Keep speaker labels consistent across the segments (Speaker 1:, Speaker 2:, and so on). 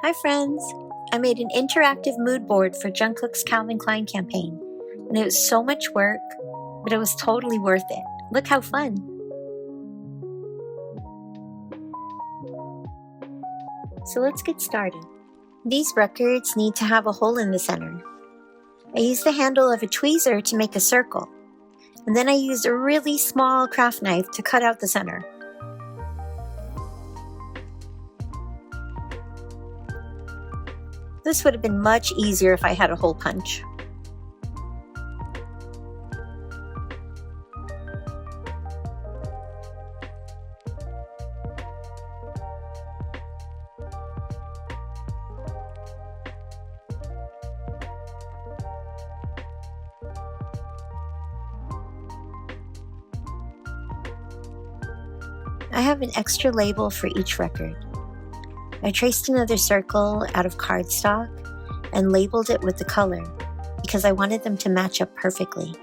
Speaker 1: Hi friends! I made an interactive mood board for Jung Kook's Calvin Klein campaign, and it was so much work, but it was totally worth it. Look how fun! So let's get started. These records need to have a hole in the center. I used the handle of a tweezer to make a circle, and then I used a really small craft knife to cut out the center. This would have been much easier if I had a hole punch. I have an extra label for each record. I traced another circle out of cardstock and labeled it with the color because I wanted them to match up perfectly.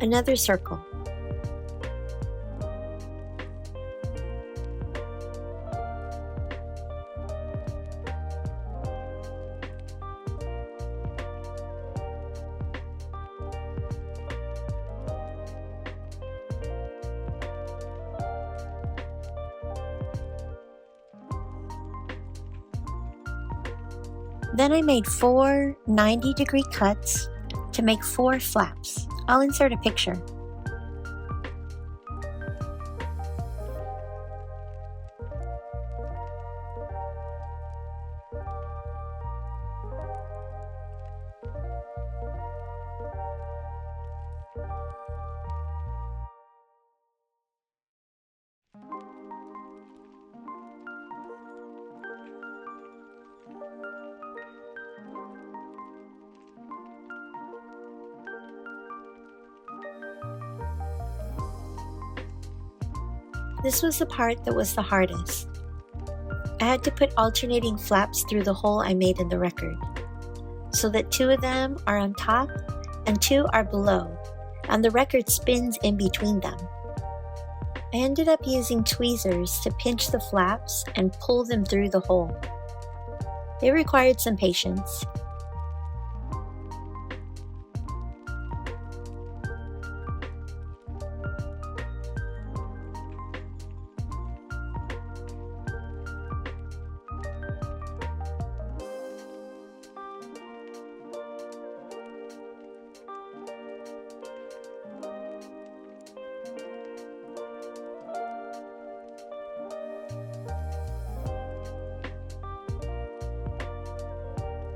Speaker 1: Another circle. Then I made 4 90-degree cuts to make 4 flaps. I'll insert a picture. This was the part that was the hardest. I had to put alternating flaps through the hole I made in the record, so that 2 of them are on top and 2 are below, and the record spins in between them. I ended up using tweezers to pinch the flaps and pull them through the hole. It required some patience.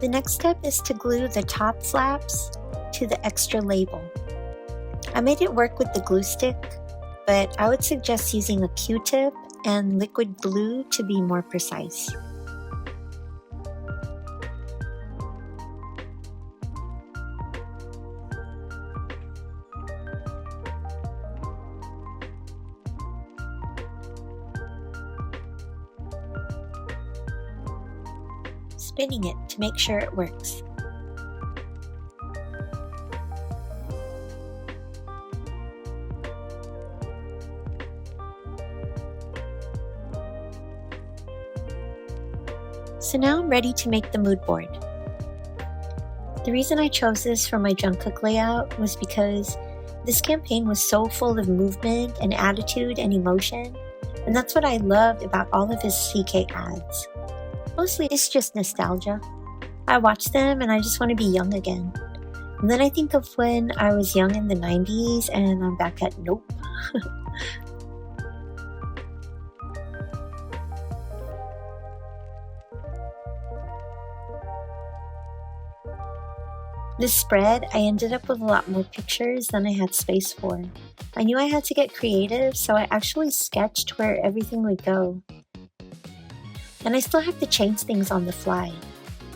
Speaker 1: The next step is to glue the top flaps to the extra label. I made it work with the glue stick, but I would suggest using a Q-tip and liquid glue to be more precise. Spinning it to make sure it works. So now I'm ready to make the mood board. The reason I chose this for my Jung Kook layout was because this campaign was so full of movement and attitude and emotion, and that's what I loved about all of his CK ads. Mostly it's just nostalgia. I watch them and I just want to be young again. And then I think of when I was young in the 90s and I'm back at nope. This spread, I ended up with a lot more pictures than I had space for. I knew I had to get creative, so I actually sketched where everything would go. And I still have to change things on the fly.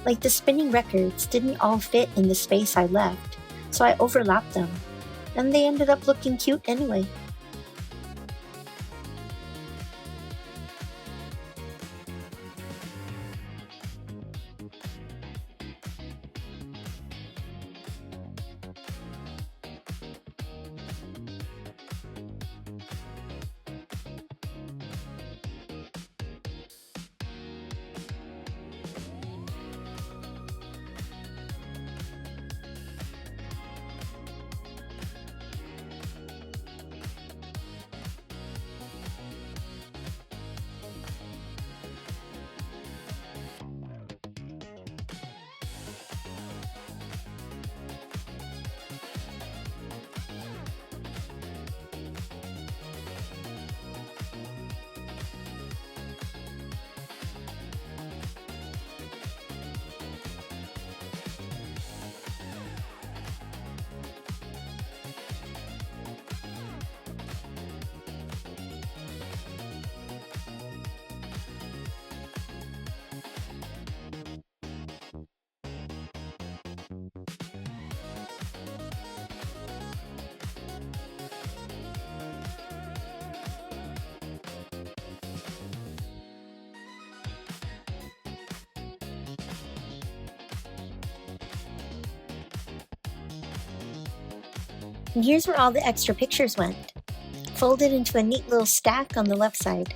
Speaker 1: Like the spinning records didn't all fit in the space I left, so I overlapped them. And they ended up looking cute anyway. And here's where all the extra pictures went, folded into a neat little stack on the left side.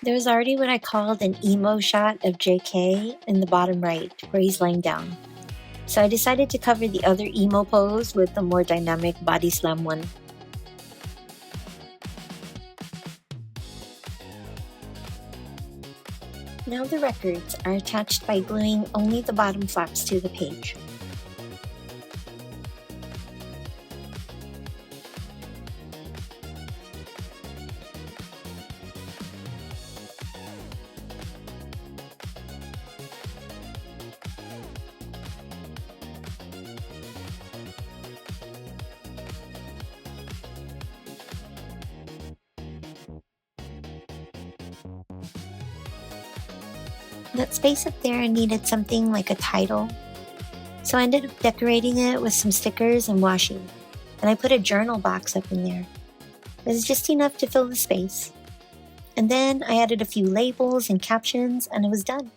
Speaker 1: There was already what I called an emo shot of JK in the bottom right, where he's laying down. So I decided to cover the other emo pose with the more dynamic body slam one. Now the records are attached by gluing only the bottom flaps to the page. That space up there needed something like a title, so I ended up decorating it with some stickers and washi, and I put a journal box up in there. It was just enough to fill the space. And then I added a few labels and captions, and it was done.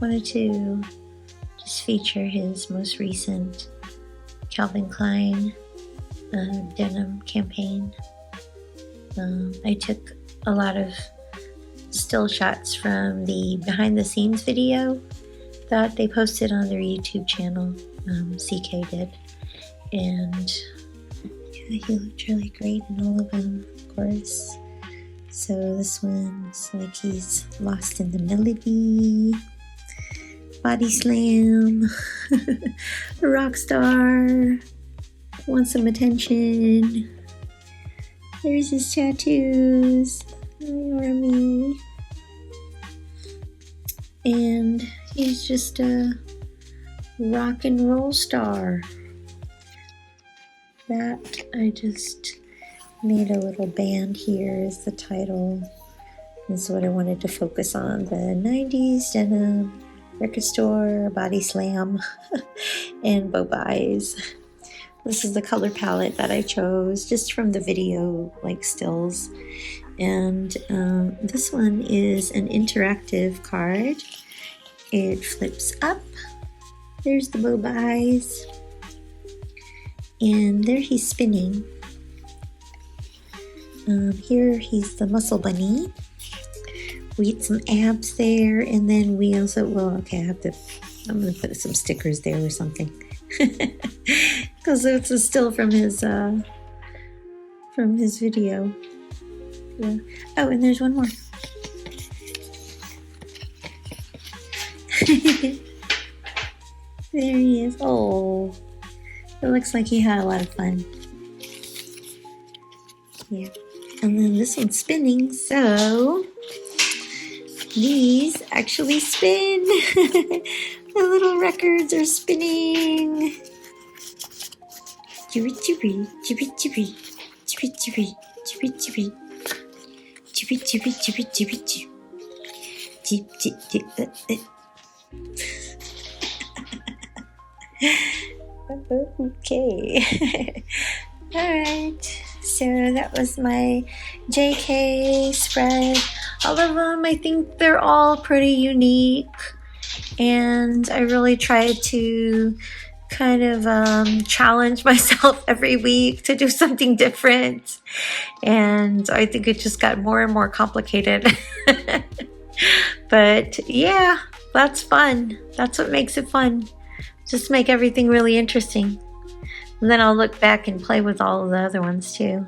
Speaker 1: Wanted to just feature his most recent Calvin Klein denim campaign. I took a lot of still shots from the behind the scenes video that they posted on their YouTube channel, CK did, and yeah, he looked really great in all of them, of course. So this one's like he's lost in the melody. Body slam, rock star, wants some attention. There's his tattoos, army, and he's just a rock and roll star. That I just Made a little band here is the title. This is what I wanted to focus on, the 90s denim, record store, body slam, and bow buys. This is the color palette that I chose just from the video, like stills. And this one is an interactive card. It flips up. There's the bow buys. And there he's spinning. Here he's the muscle bunny. We get some abs there, and then we also, well, okay, I'm gonna put some stickers there or something. Because it's a still from his video. Yeah. Oh, and there's one more. There he is. Oh, it looks like he had a lot of fun. Yeah. And then this one's spinning, so these actually spin. The little records are spinning. Chibi chibi, chibi chibi, chibi chibi, chibi chibi, chibi chibi, chibi chibi, chip chip chip. Okay. Alright, so that was my JK spread. All of them, I think they're all pretty unique, and I really tried to kind of challenge myself every week to do something different, and I think it just got more and more complicated. But yeah, that's fun. That's what makes it fun. Just make everything really interesting. And then I'll look back and play with all of the other ones too.